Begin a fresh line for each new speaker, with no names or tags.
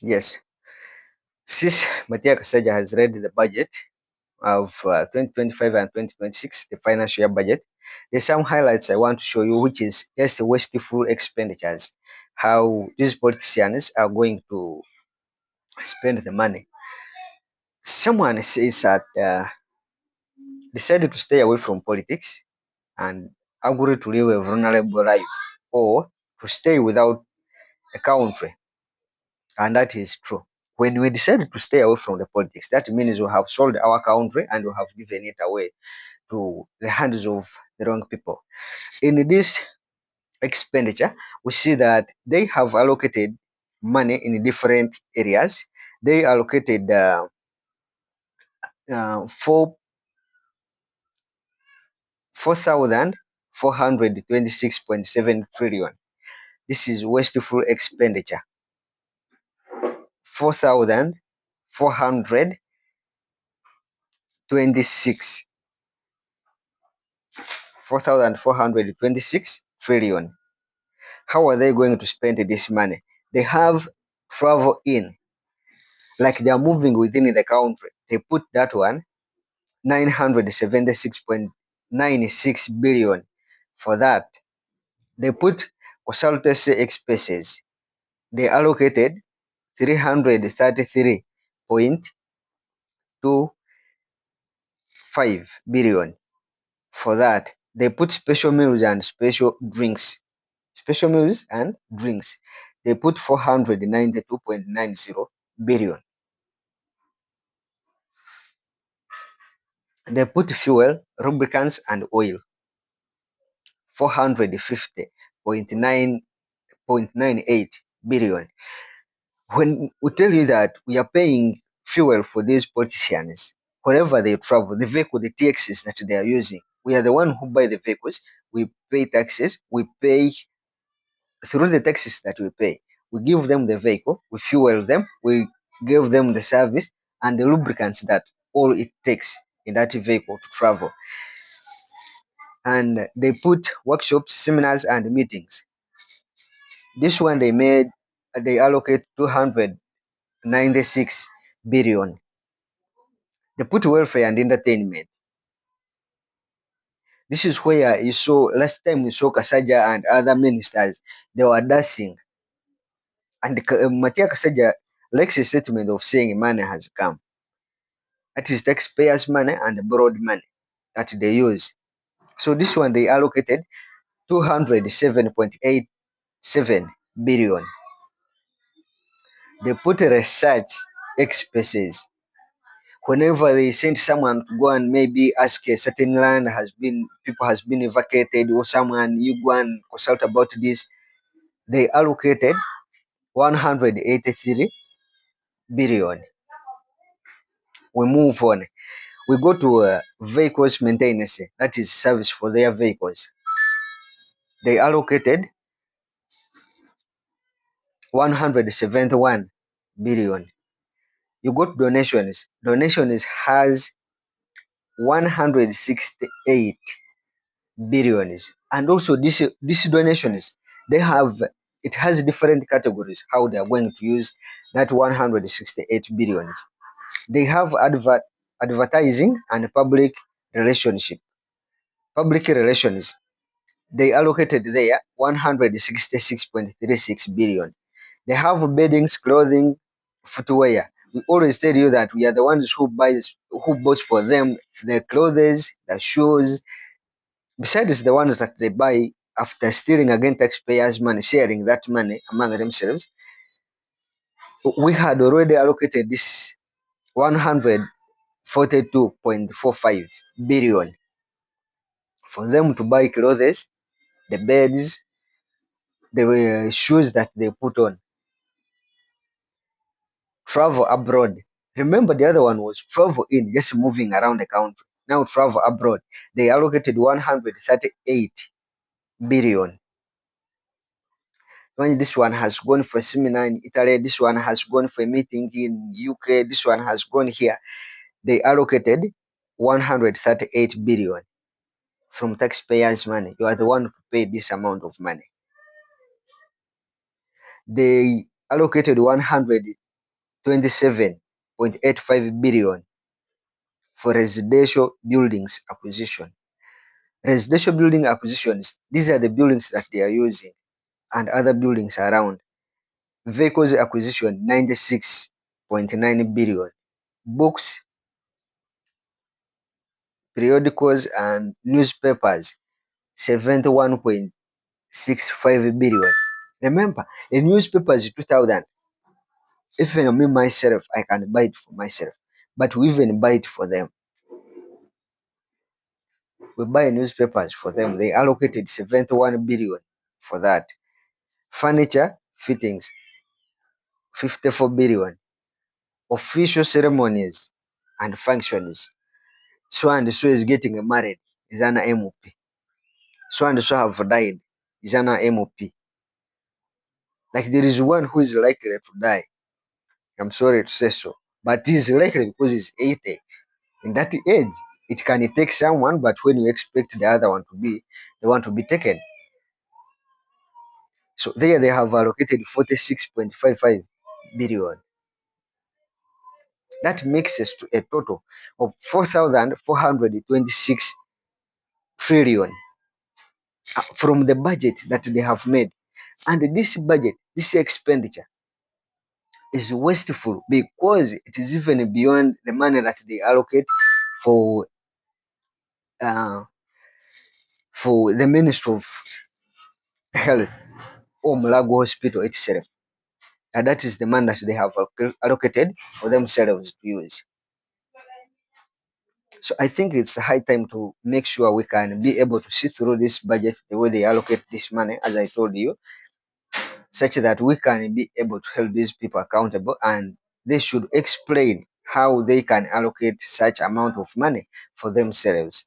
Yes, since Matia Kasaja has read the budget of 2025 and 2026, the financial year budget, there's some highlights I want to show you, which is just the wasteful expenditures, how these politicians are going to spend the money. Someone says that decided to stay away from politics and agree to live a vulnerable life or to stay without a country. And that is true. When we decided to stay away from the politics, that means we have sold our country and we have given it away to the hands of the wrong people. In this expenditure, we see that they have allocated money in different areas. They allocated four 4,426.7 trillion. This is wasteful expenditure. 4,426 4,426 trillion. How are they going to spend this money? They have travel in, like they are moving within the country. They put that one 976.96 billion for that. They put consultancy expenses. They allocated 333.25 billion for that. They put special meals and special drinks. Special meals and drinks. They put 492.90 billion. They put fuel, lubricants, and oil. 450.98 billion. When we tell you that we are paying fuel for these politicians, wherever they travel, the vehicle, the taxes that they are using, we are the one who buy the vehicles. We pay taxes. We pay through the taxes that we pay. We give them the vehicle. We fuel them. We give them the service and the lubricants that all it takes in that vehicle to travel. And they put workshops, seminars, and meetings. This one they allocate 296 billion. They put welfare and entertainment. This is where you saw last time we saw Kasaja and other ministers, they were dancing. And Matia Kasaja likes a statement of saying money has come. That is taxpayers' money and borrowed money that they use. So this one they allocated 207.87 billion. They put research expenses. Whenever they send someone to go and maybe ask a certain land people has been evacuated, or someone you go and consult about this, they allocated 183 billion. We move on. We go to vehicles maintenance, that is service for their vehicles. They allocated 171 billion. You got donations. Donations has 168 billions. And also these donations, it has different categories how they are going to use that 168 billions. They have advertising and public relations. They allocated there 166.36 billion. They have beddings, clothing, footwear. We always tell you that we are the ones who bought for them the clothes, the shoes, besides the ones that they buy after stealing again taxpayers' money, sharing that money among themselves. We had already allocated this 142.45 billion for them to buy clothes, the beds, the shoes that they put on. Travel abroad. Remember, the other one was travel in, just moving around the country. Now travel abroad. They allocated 138 billion. When this one has gone for a seminar in Italy, this one has gone for a meeting in UK, this one has gone here. They allocated 138 billion from taxpayers' money. You are the one who paid this amount of money. They allocated 27.85 billion for residential buildings acquisition. Residential building acquisitions, these are the buildings that they are using and other buildings around. Vehicles acquisition 96.9 billion. Books, periodicals and newspapers 71.65 billion. Remember, a newspaper is 2000. Even me myself, I can buy it for myself, but we even buy it for them. We buy newspapers for them. They allocated 71 billion for that. Furniture fittings 54 billion. Official ceremonies and functions. So and so is getting married is an MOP. So and so have died is an MOP. Like there is one who is likely to die. I'm sorry to say so, but he's likely because he's 80. In that age, it can take someone, but when you expect the other one to be the one to be taken, so there they have allocated 46.55 billion. That makes us to a total of 4,426 trillion from the budget that they have made. And this budget, this expenditure is wasteful because it is even beyond the money that they allocate for uh, for the Ministry of Health or Mulago Hospital itself. And that is the money that they have allocated for themselves to use. So I think it's high time to make sure we can be able to see through this budget the way they allocate this money, as I told you, such that we can be able to hold these people accountable, and they should explain how they can allocate such amount of money for themselves.